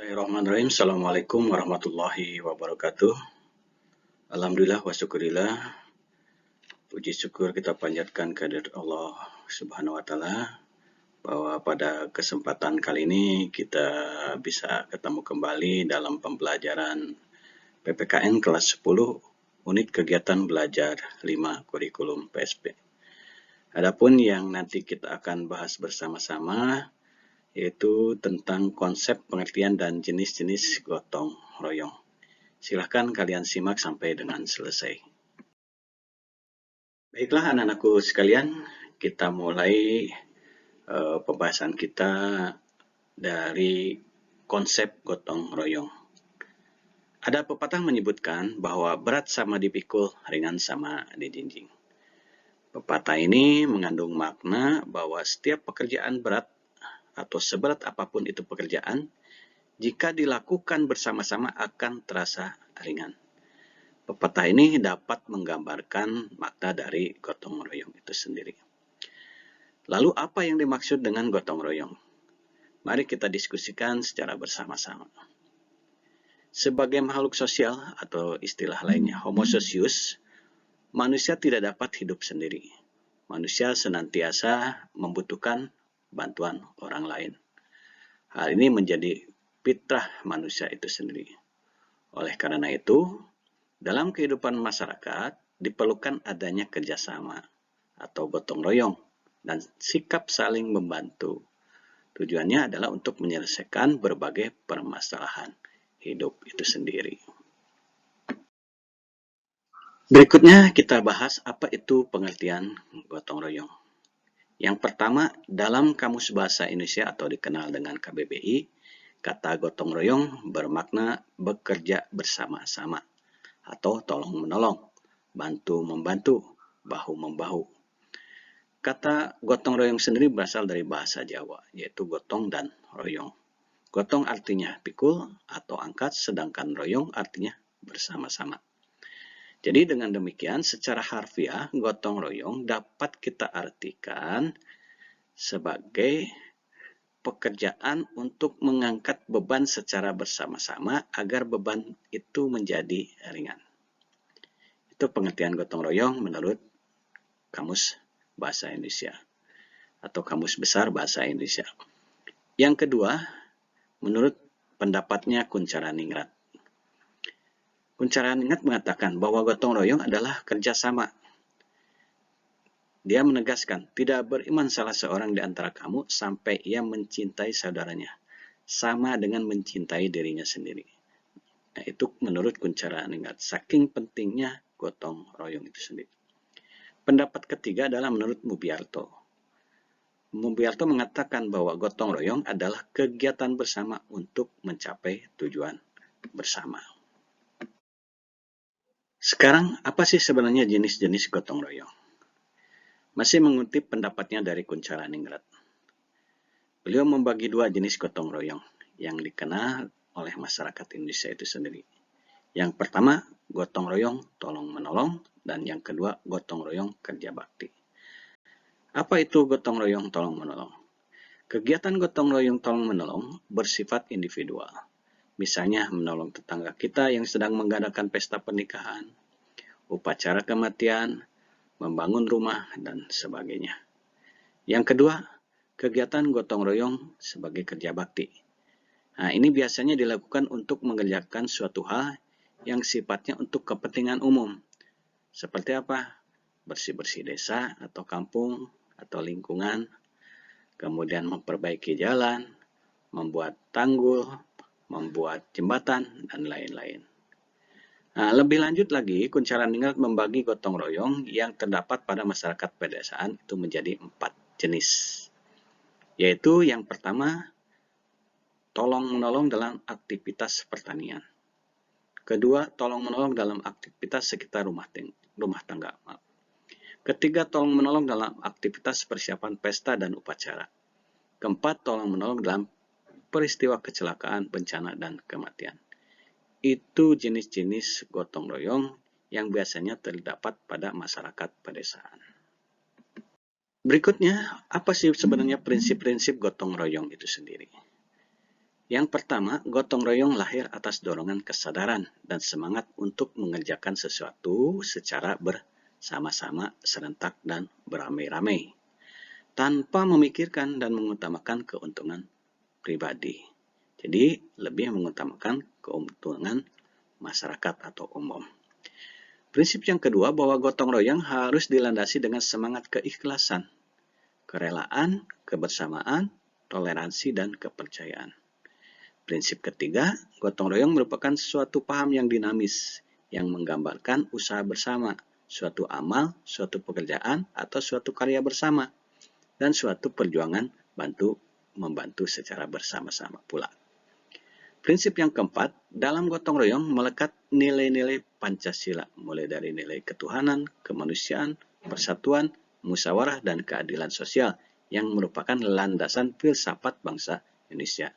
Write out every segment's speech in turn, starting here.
Bismillahirrahmanirrahim. Assalamualaikum warahmatullahi wabarakatuh. Alhamdulillah wa syukurillah. Puji syukur kita panjatkan kehadirat Allah Subhanahu wa taala bahwa pada kesempatan kali ini kita bisa ketemu kembali dalam pembelajaran PPKN kelas 10 unit kegiatan belajar 5 kurikulum PSP. Adapun yang nanti kita akan bahas bersama-sama yaitu tentang konsep pengertian dan jenis-jenis gotong royong. Silahkan kalian simak sampai dengan selesai. Baiklah anak-anakku sekalian, kita mulai pembahasan kita dari konsep gotong royong. Ada pepatah menyebutkan bahwa berat sama dipikul, ringan sama dijinjing. Pepatah ini mengandung makna bahwa setiap pekerjaan berat atau seberat apapun itu pekerjaan, jika dilakukan bersama-sama akan terasa ringan. Pepatah ini dapat menggambarkan makna dari gotong royong itu sendiri. Lalu apa yang dimaksud dengan gotong royong? Mari kita diskusikan secara bersama-sama. Sebagai makhluk sosial atau istilah lainnya Homo socius, manusia tidak dapat hidup sendiri. Manusia senantiasa membutuhkan bantuan orang lain. Hal ini menjadi fitrah manusia itu sendiri. Oleh karena itu, dalam kehidupan masyarakat diperlukan adanya kerjasama atau gotong royong dan sikap saling membantu. Tujuannya adalah untuk menyelesaikan berbagai permasalahan hidup itu sendiri. Berikutnya kita bahas apa itu pengertian gotong royong. Yang pertama, dalam Kamus Bahasa Indonesia atau dikenal dengan KBBI, kata gotong royong bermakna bekerja bersama-sama atau tolong-menolong, bantu-membantu, bahu-membahu. Kata gotong royong sendiri berasal dari bahasa Jawa, yaitu gotong dan royong. Gotong artinya pikul atau angkat, sedangkan royong artinya bersama-sama. Jadi dengan demikian, secara harfiah, gotong royong dapat kita artikan sebagai pekerjaan untuk mengangkat beban secara bersama-sama agar beban itu menjadi ringan. Itu pengertian gotong royong menurut Kamus Bahasa Indonesia atau Kamus Besar Bahasa Indonesia. Yang kedua, menurut pendapatnya Kuncharaningrat. Kuncharaningrat mengatakan bahwa gotong royong adalah kerjasama. Dia menegaskan, tidak beriman salah seorang di antara kamu sampai ia mencintai saudaranya, sama dengan mencintai dirinya sendiri. Nah, itu menurut Kuncharaningrat, saking pentingnya gotong royong itu sendiri. Pendapat ketiga adalah menurut Mubiarto. Mubiarto mengatakan bahwa gotong royong adalah kegiatan bersama untuk mencapai tujuan bersama. Sekarang, apa sih sebenarnya jenis-jenis gotong royong? Masih mengutip pendapatnya dari Kuncharaningrat. Beliau membagi dua jenis gotong royong yang dikenal oleh masyarakat Indonesia itu sendiri. Yang pertama, gotong royong tolong-menolong, dan yang kedua, gotong royong kerja bakti. Apa itu gotong royong tolong-menolong? Kegiatan gotong royong tolong-menolong bersifat individual. Misalnya menolong tetangga kita yang sedang mengadakan pesta pernikahan, upacara kematian, membangun rumah, dan sebagainya. Yang kedua, kegiatan gotong royong sebagai kerja bakti. Nah, ini biasanya dilakukan untuk mengerjakan suatu hal yang sifatnya untuk kepentingan umum. Seperti apa? Bersih-bersih desa atau kampung atau lingkungan, kemudian memperbaiki jalan, membuat tanggul, membuat jembatan, dan lain-lain. Nah, lebih lanjut lagi, Kuncharaningrat membagi gotong royong yang terdapat pada masyarakat pedesaan itu menjadi 4 jenis. Yaitu yang pertama, tolong-menolong dalam aktivitas pertanian. Kedua, tolong-menolong dalam aktivitas sekitar rumah tangga. Ketiga, tolong-menolong dalam aktivitas persiapan pesta dan upacara. Keempat, tolong-menolong dalam peristiwa kecelakaan, bencana, dan kematian. Itu jenis-jenis gotong royong yang biasanya terdapat pada masyarakat pedesaan. Berikutnya, apa sih sebenarnya prinsip-prinsip gotong royong itu sendiri? Yang pertama, gotong royong lahir atas dorongan kesadaran dan semangat untuk mengerjakan sesuatu secara bersama-sama, serentak, dan beramai-ramai, tanpa memikirkan dan mengutamakan keuntungan pribadi. Jadi, lebih mengutamakan keuntungan masyarakat atau umum. Prinsip yang kedua, bahwa gotong royong harus dilandasi dengan semangat keikhlasan, kerelaan, kebersamaan, toleransi, dan kepercayaan. Prinsip ketiga, gotong royong merupakan suatu paham yang dinamis, yang menggambarkan usaha bersama, suatu amal, suatu pekerjaan, atau suatu karya bersama, dan suatu perjuangan membantu secara bersama-sama pula. Prinsip yang keempat, dalam gotong royong melekat nilai-nilai Pancasila, mulai dari nilai ketuhanan, kemanusiaan, persatuan, musyawarah, dan keadilan sosial, yang merupakan landasan filsafat bangsa Indonesia.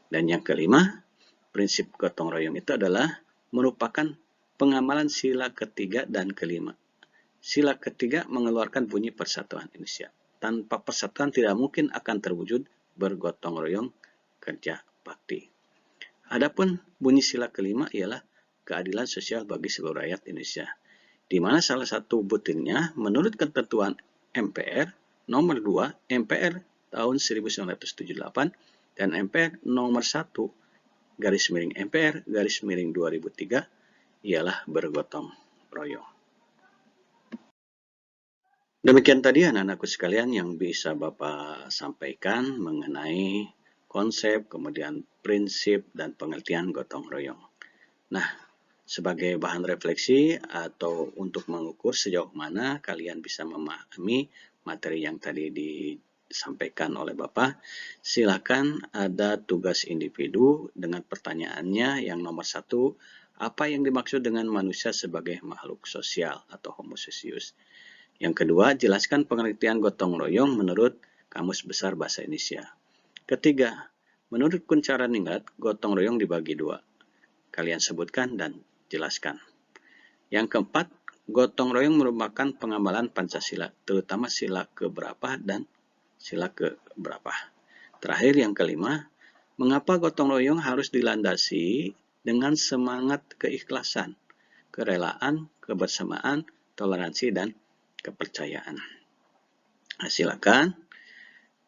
Dan yang kelima, prinsip gotong royong itu adalah merupakan pengamalan sila ketiga dan kelima. Sila ketiga mengeluarkan bunyi persatuan Indonesia. Tanpa persatuan tidak mungkin akan terwujud bergotong royong kerja bakti. Adapun bunyi sila kelima ialah keadilan sosial bagi seluruh rakyat Indonesia, di mana salah satu butirnya menurut ketentuan MPR nomor 2 MPR tahun 1978 dan MPR nomor 1 garis miring MPR garis miring 2003 ialah bergotong royong. Demikian tadi anak-anakku sekalian yang bisa Bapak sampaikan mengenai konsep, kemudian prinsip, dan pengertian gotong royong. Nah, sebagai bahan refleksi atau untuk mengukur sejauh mana kalian bisa memahami materi yang tadi disampaikan oleh Bapak, silakan ada tugas individu dengan pertanyaannya yang nomor 1, apa yang dimaksud dengan manusia sebagai makhluk sosial atau homo socius? Yang kedua, jelaskan pengertian gotong royong menurut Kamus Besar Bahasa Indonesia. Ketiga, menurut Kuncharaningrat, gotong royong dibagi dua. Kalian sebutkan dan jelaskan. Yang keempat, gotong royong merupakan pengamalan Pancasila, terutama sila keberapa dan sila keberapa. Terakhir, yang kelima, mengapa gotong royong harus dilandasi dengan semangat keikhlasan, kerelaan, kebersamaan, toleransi, dan kepercayaan. Nah, silakan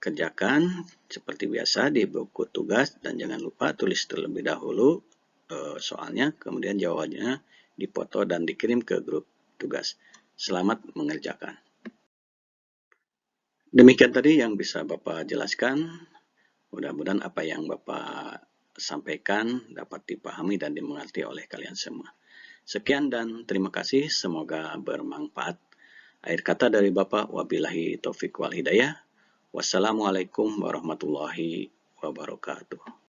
kerjakan seperti biasa di buku tugas dan jangan lupa tulis terlebih dahulu soalnya, kemudian jawabannya dipoto dan dikirim ke grup tugas. Selamat mengerjakan. Demikian tadi yang bisa Bapak jelaskan. Mudah-mudahan apa yang Bapak sampaikan dapat dipahami dan dimengerti oleh kalian semua. Sekian dan terima kasih, semoga bermanfaat. Akhir kata dari Bapak, wabillahi taufiq wal hidayah. Wassalamualaikum warahmatullahi wabarakatuh.